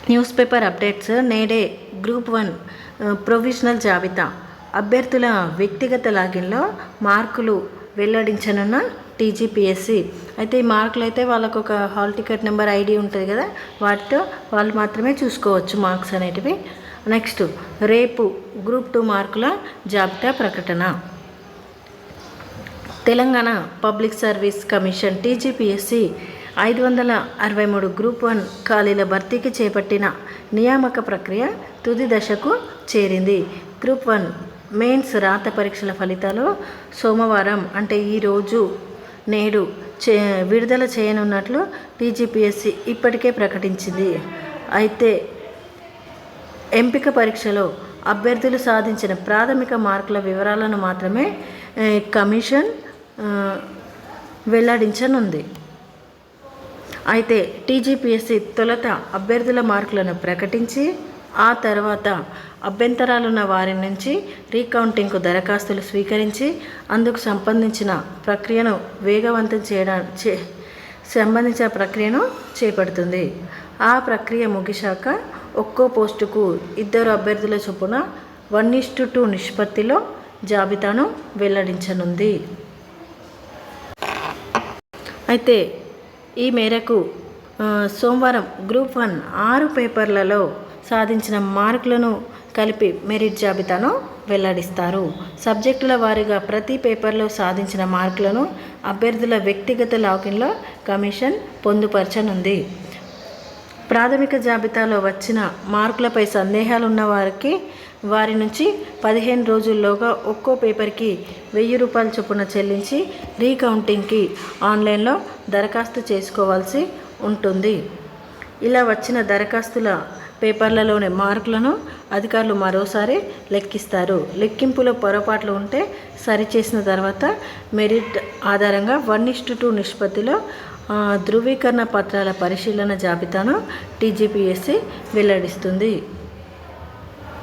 News paper updates. నేడే group 1 provisional జాబితా అభ్యర్థుల వ్యక్తిగత లాగిన్లో మార్కులు వెల్లడించనున్న టీజీపీఎస్సీ. అయితే ఈ మార్కులు అయితే వాళ్ళకు ఒక హాల్ టికెట్ నెంబర్ ఐడి ఉంటుంది కదా, వాటితో వాళ్ళు మాత్రమే చూసుకోవచ్చు మార్క్స్ అనేటివి. నెక్స్ట్ రేపు గ్రూప్ 2 మార్కుల జాబితా ప్రకటన. Telangana public service commission TGPSC 563 group 1 ఖాళీల భర్తీకి చేపట్టిన నియామక ప్రక్రియ తుది దశకు చేరింది. గ్రూప్ 1 మెయిన్స్ రాత పరీక్షల ఫలితాలు సోమవారం అంటే ఈరోజు నేడు విడుదల చేయనున్నట్లు టీజీపీఎస్సీ ఇప్పటికే ప్రకటించింది. అయితే ఎంపిక పరీక్షలో అభ్యర్థులు సాధించిన ప్రాథమిక మార్కుల వివరాలను మాత్రమే కమిషన్ వెల్లడించనుంది. అయితే టీజీపీఎస్సీ తొలుత అభ్యర్థుల మార్కులను ప్రకటించి ఆ తర్వాత అభ్యంతరాలున్న వారి నుంచి రీకౌంటింగ్కు దరఖాస్తులు స్వీకరించి అందుకు సంబంధించిన ప్రక్రియను వేగవంతం ప్రక్రియను చేపడుతుంది. ఆ ప్రక్రియ ముగిశాక ఒక్కో పోస్టుకు 2 అభ్యర్థుల చొప్పున 1:2 నిష్పత్తిలో జాబితాను వెల్లడించనుంది. అయితే ఈ మేరకు సోమవారం గ్రూప్ 1 6 పేపర్లలో సాధించిన మార్కులను కలిపి మెరిట్ జాబితాను వెల్లడిస్తారు. సబ్జెక్టుల వారీగా ప్రతి పేపర్లో సాధించిన మార్కులను అభ్యర్థుల వ్యక్తిగత లాగిన్లో కమిషన్ పొందుపరచనుంది. ప్రాథమిక జాబితాలో వచ్చిన మార్కులపై సందేహాలున్న వారి నుంచి 15 రోజుల్లోగా ఒక్కో పేపర్కి ₹1000 చొప్పున చెల్లించి రీకౌంటింగ్కి ఆన్లైన్లో దరఖాస్తు చేసుకోవాల్సి ఉంటుంది. ఇలా వచ్చిన దరఖాస్తుల పేపర్లలోని మార్కులను అధికారులు మరోసారి లెక్కిస్తారు. లెక్కింపులో పొరపాట్లు ఉంటే సరిచేసిన తర్వాత మెరిట్ ఆధారంగా 1:2 నిష్పత్తిలో ధృవీకరణ పత్రాల పరిశీలన జాబితాను టీజీపీఎస్సీ వెల్లడిస్తుంది.